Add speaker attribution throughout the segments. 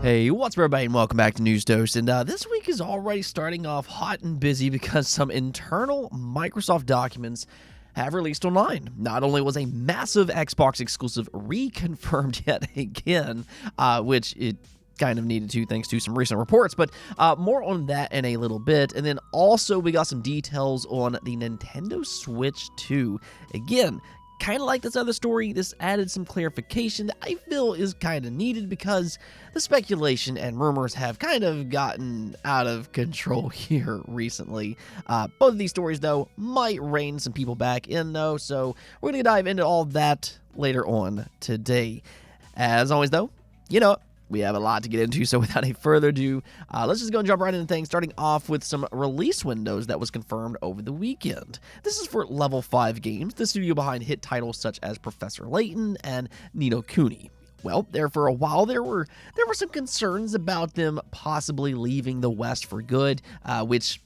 Speaker 1: Hey, what's up everybody and welcome back to News Dose, and this week is already starting off hot and busy because some internal Microsoft documents have released online. Not only was a massive Xbox exclusive reconfirmed yet again, which it kind of needed to thanks to some recent reports, but more on that in a little bit. And then also we got some details on the Nintendo Switch 2. Again, kind of like this other story, this added some clarification that I feel is kind of needed because the speculation and rumors have kind of gotten out of control here recently. Both of these stories, though, might rein some people back in, though, so we're going to dive into all that later on today. As always, though, you know, we have a lot to get into, so without any further ado, let's just go and jump right into things, starting off with some release windows that was confirmed over the weekend. This is for Level 5 Games, the studio behind hit titles such as Professor Layton and Ni no Kuni. Well, there for a while, there were some concerns about them possibly leaving the West for good, which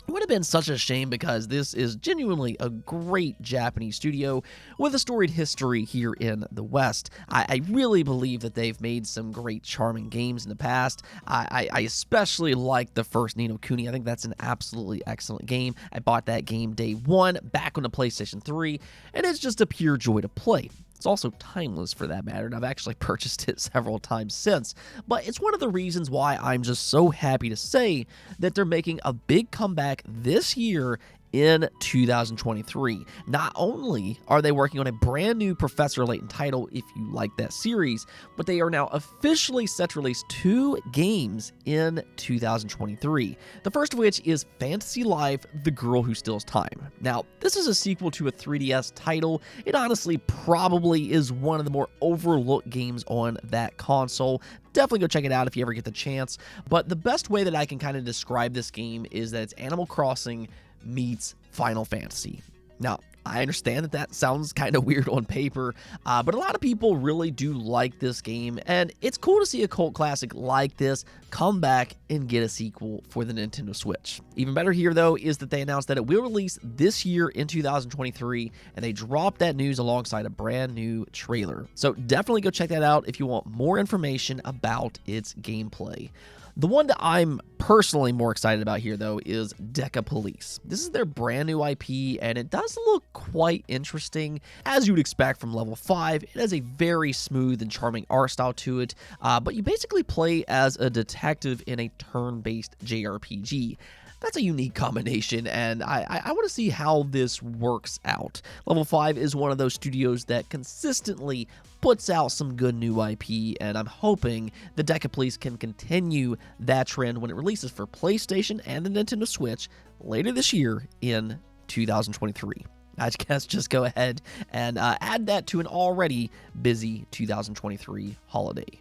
Speaker 1: would have been such a shame because this is genuinely a great Japanese studio with a storied history here in the West. I really believe that they've made some great, charming games in the past. I especially like the first Ni no Kuni. I think that's an absolutely excellent game. I bought that game day one back on the PlayStation 3, and it's just a pure joy to play. It's also timeless for that matter, and I've actually purchased it several times since. But it's one of the reasons why I'm just so happy to say that they're making a big comeback this year in 2023. Not only are they working on a brand new Professor Layton title, if you like that series, but they are now officially set to release 2 games in 2023. The first of which is Fantasy Life: The Girl Who Steals Time. Now, this is a sequel to a 3DS title. It honestly probably is one of the more overlooked games on that console. Definitely go check it out if you ever get the chance. But the best way that I can kind of describe this game is that it's Animal Crossing meets Final Fantasy. Now, I understand that sounds kind of weird on paper, but a lot of people really do like this game, and it's cool to see a cult classic like this come back and get a sequel for the Nintendo Switch. Even better here, though, is that they announced that it will release this year in 2023, and they dropped that news alongside a brand new trailer. So definitely go check that out if you want more information about its gameplay. The one that I'm personally more excited about here, though, is Deca Police. This is their brand new IP, and it does look quite interesting. As you would expect from Level 5, it has a very smooth and charming art style to it, but you basically play as a detective in a turn-based JRPG. That's a unique combination, and I want to see how this works out. Level 5 is one of those studios that consistently puts out some good new IP, and I'm hoping the Deca Police can continue that trend when it releases for PlayStation and the Nintendo Switch later this year in 2023. I guess just go ahead and add that to an already busy 2023 holiday.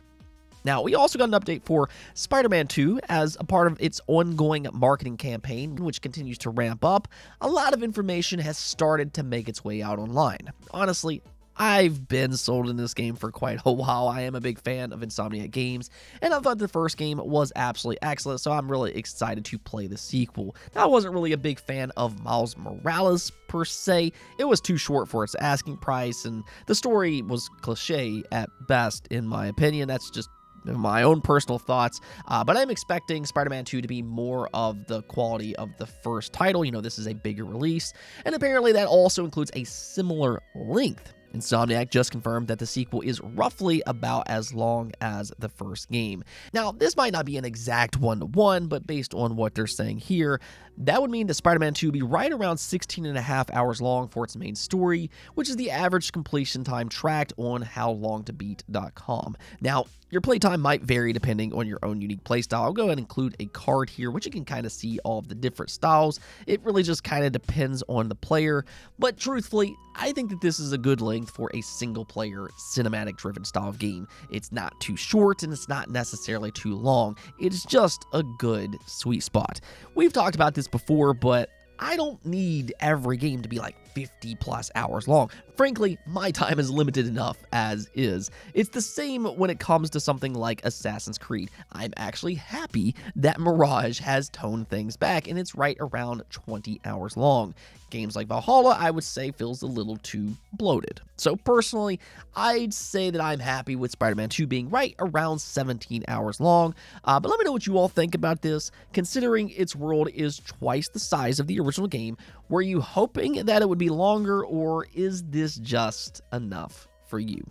Speaker 1: Now, we also got an update for Spider-Man 2 as a part of its ongoing marketing campaign, which continues to ramp up. A lot of information has started to make its way out online. Honestly, I've been sold in this game for quite a while. I am a big fan of Insomniac Games, and I thought the first game was absolutely excellent, so I'm really excited to play the sequel. Now, I wasn't really a big fan of Miles Morales, per se. It was too short for its asking price, and the story was cliche at best, in my opinion. That's just my own personal thoughts, but I'm expecting Spider-Man 2 to be more of the quality of the first title. You know, this is a bigger release, and apparently that also includes a similar length. Insomniac just confirmed that the sequel is roughly about as long as the first game. Now, this might not be an exact one-to-one, but based on what they're saying here, that would mean that Spider-Man 2 would be right around 16.5 hours long for its main story, which is the average completion time tracked on howlongtobeat.com. Now, your playtime might vary depending on your own unique playstyle. I'll go ahead and include a card here, which you can kind of see all of the different styles. It really just kind of depends on the player, but truthfully, I think that this is a good length for a single-player, cinematic-driven style of game. It's not too short, and it's not necessarily too long. It's just a good sweet spot. We've talked about this before, but I don't need every game to be like 50 plus hours long. Frankly, my time is limited enough as is. It's the same when it comes to something like Assassin's Creed. I'm actually happy that Mirage has toned things back and it's right around 20 hours long. Games like Valhalla, I would say, feels a little too bloated. So personally, I'd say that I'm happy with Spider-Man 2 being right around 17 hours long. But let me know what you all think about this. Considering its world is twice the size of the original game, were you hoping that it would be longer, or is this just enough for you?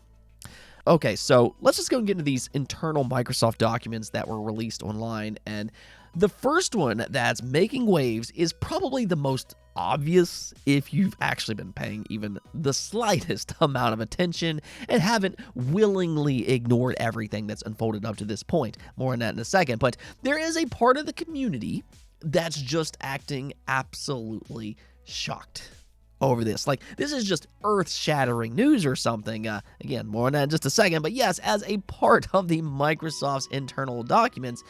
Speaker 1: Okay, so let's just go and get into these internal Microsoft documents that were released online, and the first one that's making waves is probably the most obvious if you've actually been paying even the slightest amount of attention and haven't willingly ignored everything that's unfolded up to this point. More on that in a second, but there is a part of the community that's just acting absolutely shocked over this. Like, this is just earth-shattering news or something. Again, more on that in just a second. But yes, as a part of the Microsoft's internal documents,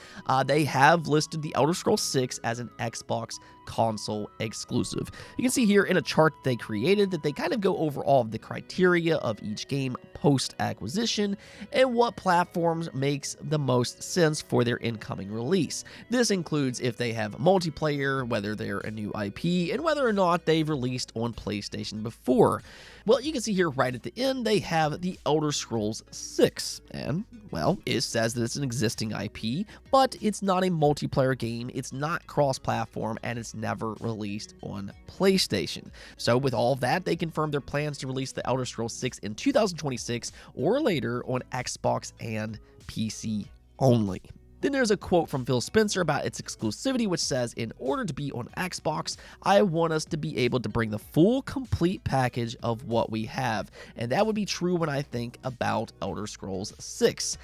Speaker 1: they have listed The Elder Scrolls 6 as an Xbox console exclusive. You can see here in a chart they created that they kind of go over all of the criteria of each game post-acquisition and what platforms makes the most sense for their incoming release. This includes if they have multiplayer, whether they're a new IP, and whether or not they've released on PlayStation before. Well, you can see here right at the end, they have The Elder Scrolls 6, and, well, it says that it's an existing IP, but it's not a multiplayer game, it's not cross-platform, and it's never released on PlayStation. So with all of that, they confirmed their plans to release The Elder Scrolls 6 in 2026 or later on Xbox and PC only. Then there's a quote from Phil Spencer about its exclusivity, which says, "In order to be on Xbox, I want us to be able to bring the full, complete package of what we have." And that would be true when I think about Elder Scrolls 6.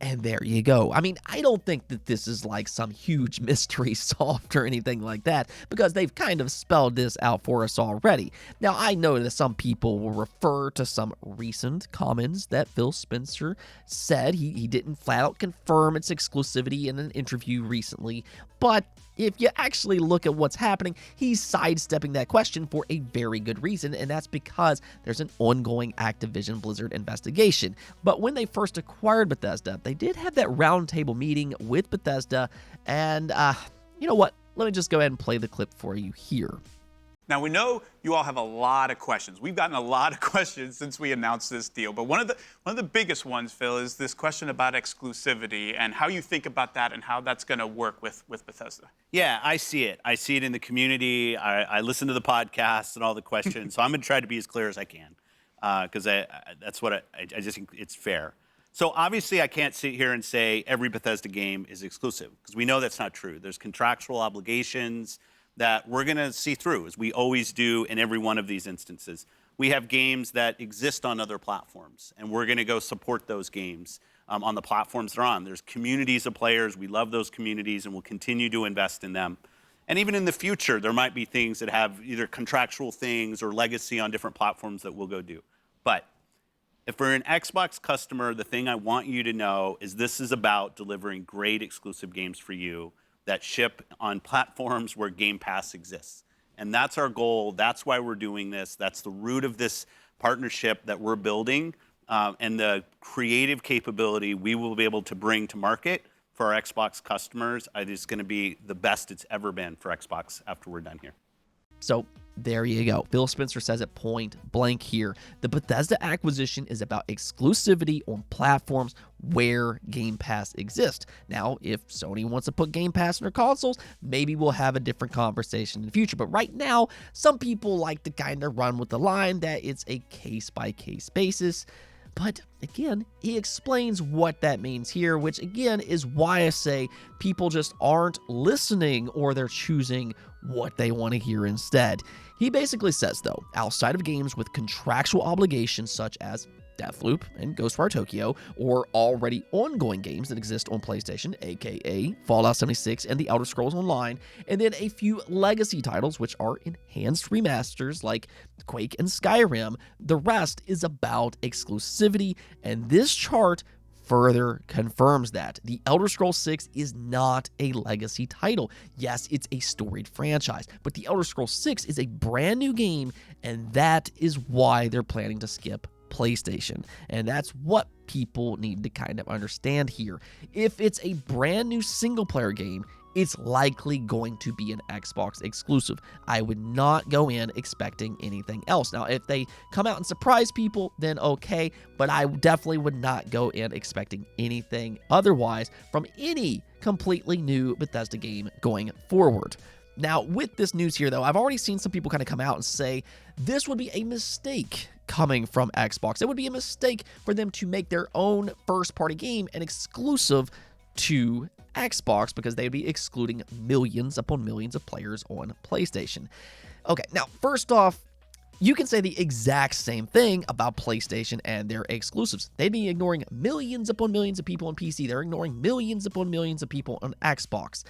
Speaker 1: And there you go. I mean, I don't think that this is like some huge mystery solved or anything like that, because they've kind of spelled this out for us already. Now, I know that some people will refer to some recent comments that Phil Spencer said. He didn't flat out confirm its exclusivity in an interview recently, but if you actually look at what's happening, he's sidestepping that question for a very good reason, and that's because there's an ongoing Activision Blizzard investigation. But when they first acquired Bethesda, they did have that roundtable meeting with Bethesda, and you know what? Let me just go ahead and play the clip for you here.
Speaker 2: Now, we know you all have a lot of questions. We've gotten a lot of questions since we announced this deal. But one of the biggest ones, Phil, is this question about exclusivity and how you think about that and how that's going to work with Bethesda.
Speaker 3: Yeah, I see it. I see it in the community. I listen to the podcasts and all the questions. So I'm going to try to be as clear as I can because that's what I just think it's fair. So obviously, I can't sit here and say every Bethesda game is exclusive because we know that's not true. There's contractual obligations that we're going to see through, as we always do in every one of these instances. We have games that exist on other platforms, and we're going to go support those games on the platforms they're on. There's communities of players. We love those communities, and we'll continue to invest in them. And even in the future, there might be things that have either contractual things or legacy on different platforms that we'll go do. But if we're an Xbox customer, the thing I want you to know is this is about delivering great exclusive games for you that ship on platforms where Game Pass exists. And that's our goal. That's why we're doing this. That's the root of this partnership that we're building and the creative capability we will be able to bring to market for our Xbox customers. It's going to be the best it's ever been for Xbox after we're done here.
Speaker 1: So there you go. Phil Spencer says it point blank here. The Bethesda acquisition is about exclusivity on platforms where Game Pass exists. Now, if Sony wants to put Game Pass on their consoles, maybe we'll have a different conversation in the future. But right now, some people like to kind of run with the line that it's a case-by-case basis. But again, he explains what that means here, which again is why I say people just aren't listening or they're choosing what they want to hear instead. He basically says, though, outside of games with contractual obligations such as Deathloop and Ghostwire Tokyo, or already ongoing games that exist on PlayStation, aka Fallout 76 and The Elder Scrolls Online, and then a few legacy titles which are enhanced remasters like Quake and Skyrim, the rest is about exclusivity, and this chart further confirms that. The Elder Scrolls 6 is not a legacy title. Yes, it's a storied franchise, but The Elder Scrolls 6 is a brand new game, and that is why they're planning to skip PlayStation. And that's what people need to kind of understand here. If it's a brand new single player game, it's likely going to be an Xbox exclusive. I would not go in expecting anything else. Now, if they come out and surprise people, then okay, but I definitely would not go in expecting anything otherwise from any completely new Bethesda game going forward. Now, with this news here, though, I've already seen some people kind of come out and say this would be a mistake coming from Xbox. It would be a mistake for them to make their own first-party game an exclusive to Xbox because they would be excluding millions upon millions of players on PlayStation. Okay, now, first off, you can say the exact same thing about PlayStation and their exclusives. They'd be ignoring millions upon millions of people on PC. They're ignoring millions upon millions of people on Xbox.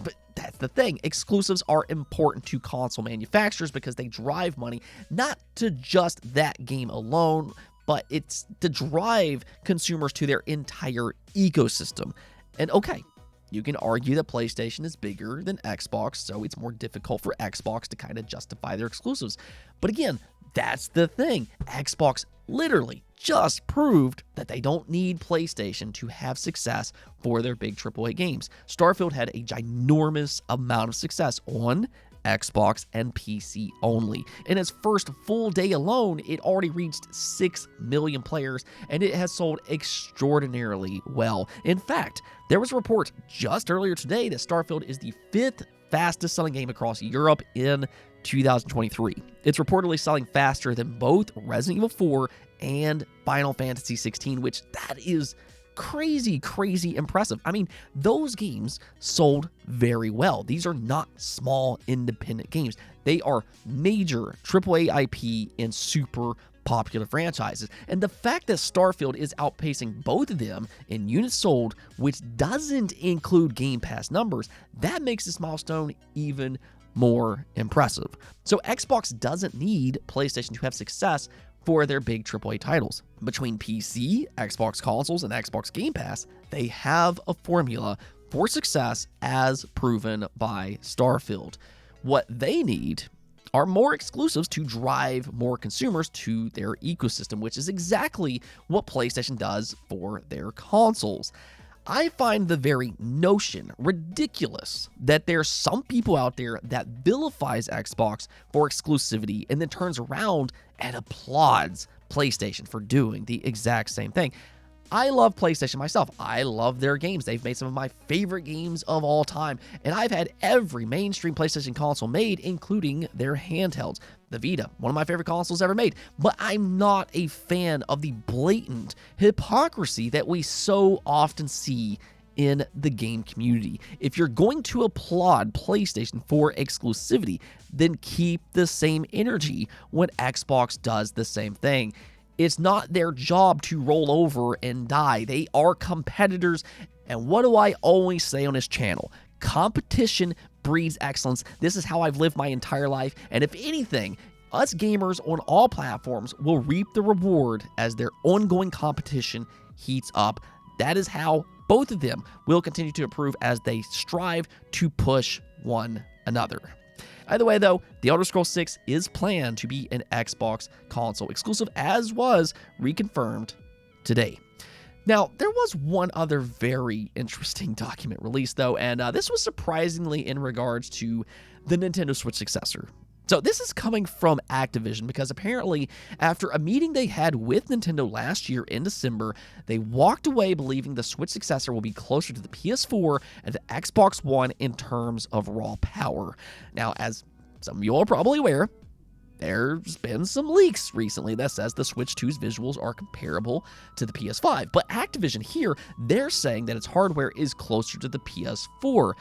Speaker 1: But that's the thing. Exclusives are important to console manufacturers because they drive money, not to just that game alone, but it's to drive consumers to their entire ecosystem. And okay, you can argue that PlayStation is bigger than Xbox, so it's more difficult for Xbox to kind of justify their exclusives. But again, that's the thing. Xbox literally just proved that they don't need PlayStation to have success for their big AAA games. Starfield had a ginormous amount of success on Xbox and PC only. In its first full day alone, it already reached 6 million players, and it has sold extraordinarily well. In fact, there was a report just earlier today that Starfield is the 5th fastest selling game across Europe in 2023. It's reportedly selling faster than both Resident Evil 4 and Final Fantasy 16, which that is crazy impressive. I mean, those games sold very well. These are not small independent games. They are major AAA IP and super popular franchises. And the fact that Starfield is outpacing both of them in units sold, which doesn't include Game Pass numbers, that makes this milestone even more impressive. So Xbox doesn't need PlayStation to have success for their big AAA titles. Between PC, Xbox consoles, and Xbox Game Pass, they have a formula for success as proven by Starfield. What they need are more exclusives to drive more consumers to their ecosystem, which is exactly what PlayStation does for their consoles. I find the very notion ridiculous that there's some people out there that vilifies Xbox for exclusivity and then turns around and applauds PlayStation for doing the exact same thing. I love PlayStation myself. I love their games. They've made some of my favorite games of all time, and I've had every mainstream PlayStation console made, including their handhelds. The Vita, one of my favorite consoles ever made, but I'm not a fan of the blatant hypocrisy that we so often see in the game community. If you're going to applaud PlayStation for exclusivity, then keep the same energy when Xbox does the same thing. It's not their job to roll over and die. They are competitors. And what do I always say on this channel? Competition breeds excellence. This is how I've lived my entire life. And if anything, us gamers on all platforms will reap the reward as their ongoing competition heats up. That is how both of them will continue to improve as they strive to push one another. Either way, though, The Elder Scrolls 6 is planned to be an Xbox console exclusive, as was reconfirmed today. Now, there was one other very interesting document released, though, and this was surprisingly in regards to the Nintendo Switch successor. So this is coming from Activision because apparently after a meeting they had with Nintendo last year in December, they walked away believing the Switch successor will be closer to the PS4 and the Xbox One in terms of raw power. Now, as some of you are probably aware, there's been some leaks recently that says the Switch 2's visuals are comparable to the PS5. But Activision here, they're saying that its hardware is closer to the PS4.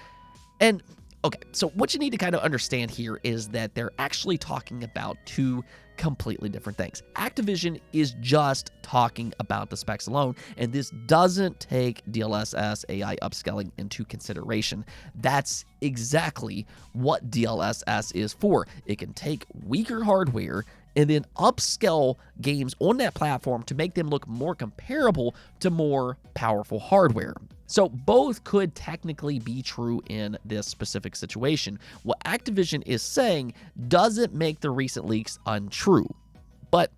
Speaker 1: And okay, so what you need to kind of understand here is that they're actually talking about two completely different things. Activision is just talking about the specs alone, and this doesn't take DLSS AI upscaling into consideration. That's exactly what DLSS is for. It can take weaker hardware and then upscale games on that platform to make them look more comparable to more powerful hardware. So both could technically be true in this specific situation. What Activision is saying doesn't make the recent leaks untrue. But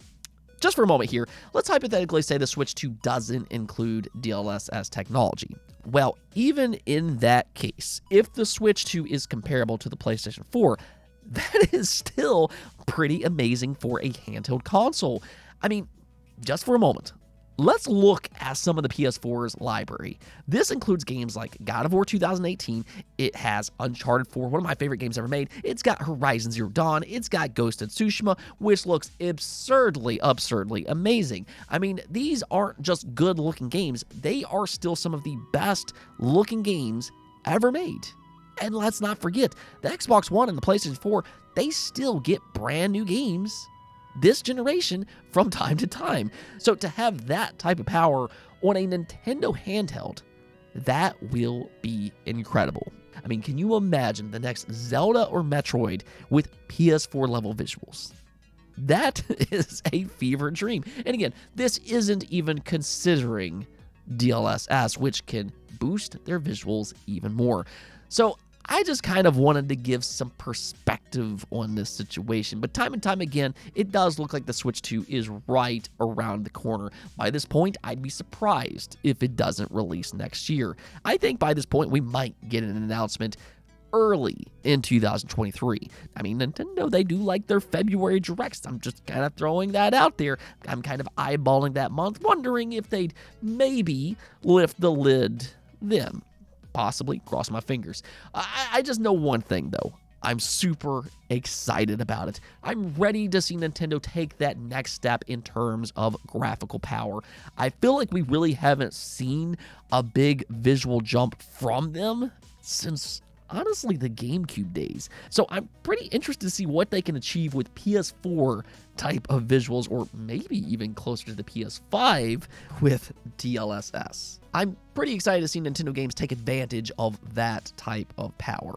Speaker 1: just for a moment here, let's hypothetically say the Switch 2 doesn't include DLSS technology. Well, even in that case, if the Switch 2 is comparable to the PlayStation 4, that is still pretty amazing for a handheld console. I mean, just for a moment, let's look at some of the PS4's library. This includes games like God of War 2018. It has Uncharted 4, one of my favorite games ever made. It's got Horizon Zero Dawn. It's got Ghost of Tsushima, which looks absurdly amazing. I mean, these aren't just good-looking games. They are still some of the best-looking games ever made. And let's not forget, the Xbox One and the PlayStation 4, they still get brand new games this generation from time to time. So to have that type of power on a Nintendo handheld, that will be incredible. I mean, can you imagine the next Zelda or Metroid with PS4 level visuals? That is a fever dream. And again, this isn't even considering DLSS, which can boost their visuals even more. So I just kind of wanted to give some perspective on this situation, but time and time again, it does look like the Switch 2 is right around the corner. By this point, I'd be surprised if it doesn't release next year. I think by this point, we might get an announcement early in 2023. I mean, Nintendo, they do like their February directs. I'm just kind of throwing that out there. I'm kind of eyeballing that month, wondering if they'd maybe lift the lid then. Possibly, cross my fingers. I just know one thing, though. I'm super excited about it. I'm ready to see Nintendo take that next step in terms of graphical power. I feel like we really haven't seen a big visual jump from them since, honestly, the GameCube days. So I'm pretty interested to see what they can achieve with PS4 type of visuals, or maybe even closer to the PS5 with DLSS. I'm pretty excited to see Nintendo games take advantage of that type of power.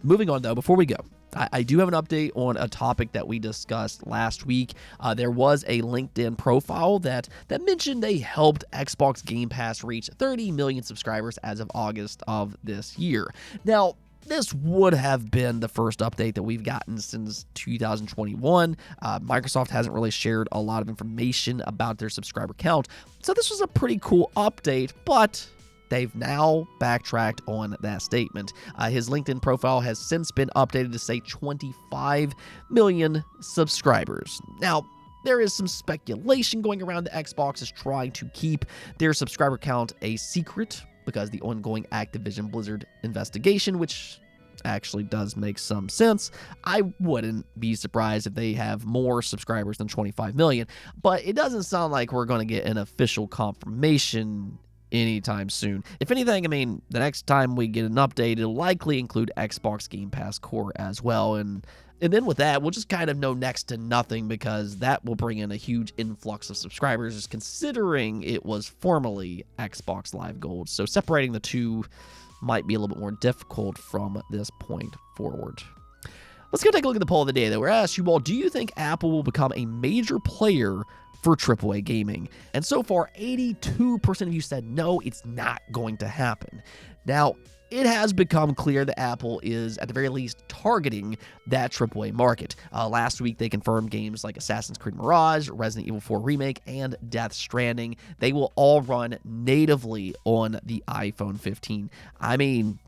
Speaker 1: Moving on, though, before we go, I do have an update on a topic that we discussed last week. There was a LinkedIn profile that mentioned they helped Xbox Game Pass reach 30 million subscribers as of August of this year. Now, this would have been the first update that we've gotten since 2021. Microsoft hasn't really shared a lot of information about their subscriber count, so this was a pretty cool update, but they've now backtracked on that statement. His LinkedIn profile has since been updated to say 25 million subscribers. Now, there is some speculation going around that Xbox is trying to keep their subscriber count a secret because the ongoing Activision Blizzard investigation, which actually does make some sense. I wouldn't be surprised if they have more subscribers than 25 million, but it doesn't sound like we're going to get an official confirmation anytime soon. If anything, I mean, the next time we get an update, it'll likely include Xbox Game Pass Core as well, and then with that, we'll just kind of know next to nothing because that will bring in a huge influx of subscribers considering it was formerly Xbox Live Gold. So separating the two might be a little bit more difficult from this point forward. Let's go take a look at the poll of the day, though. We're asked you all, do you think Apple will become a major player for AAA gaming? And so far, 82% of you said no, it's not going to happen. Now, it has become clear that Apple is, at the very least, targeting that AAA market. Last week, they confirmed games like Assassin's Creed Mirage, Resident Evil 4 Remake, and Death Stranding. They will all run natively on the iPhone 15. I mean,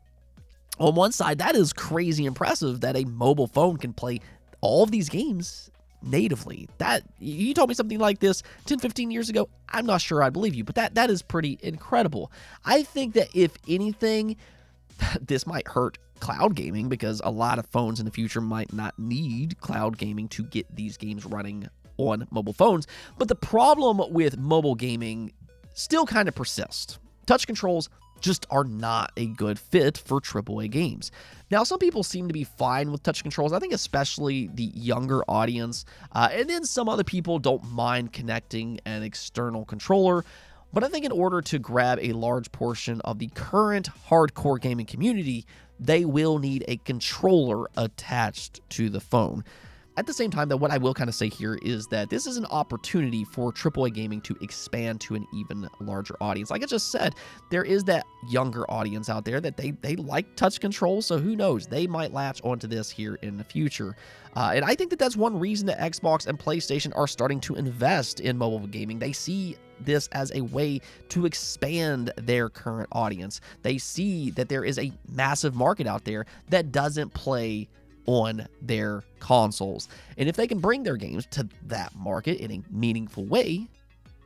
Speaker 1: on one side, that is crazy impressive that a mobile phone can play all of these games natively. That, you told me something like this 10, 15 years ago, I'm not sure I'd believe you, but that is pretty incredible. I think that if anything, this might hurt cloud gaming because a lot of phones in the future might not need cloud gaming to get these games running on mobile phones. But the problem with mobile gaming still kind of persists. Touch controls just are not a good fit for AAA games. Now, some people seem to be fine with touch controls. I think especially the younger audience. And then some other people don't mind connecting an external controller. But I think in order to grab a large portion of the current hardcore gaming community, they will need a controller attached to the phone. At the same time, though, what I will kind of say here is that this is an opportunity for AAA gaming to expand to an even larger audience. Like I just said, there is that younger audience out there that they like touch controls, so who knows? They might latch onto this here in the future. And I think that that's one reason that Xbox and PlayStation are starting to invest in mobile gaming. They see this as a way to expand their current audience. They see that there is a massive market out there that doesn't play on their consoles. And if they can bring their games to that market in a meaningful way,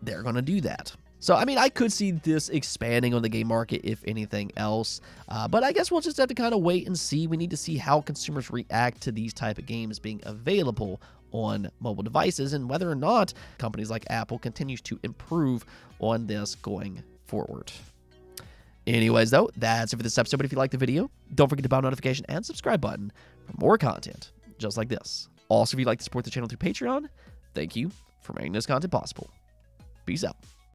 Speaker 1: they're going to do that. So, I mean, I could see this expanding on the game market, if anything else. But I guess we'll just have to kind of wait and see. We need to see how consumers react to these type of games being available on mobile devices and whether or not companies like Apple continues to improve on this going forward. Anyways, though, that's it for this episode. But if you liked the video, don't forget to bell notification and subscribe button for more content just like this. Also, if you'd like to support the channel through Patreon, thank you for making this content possible. Peace out.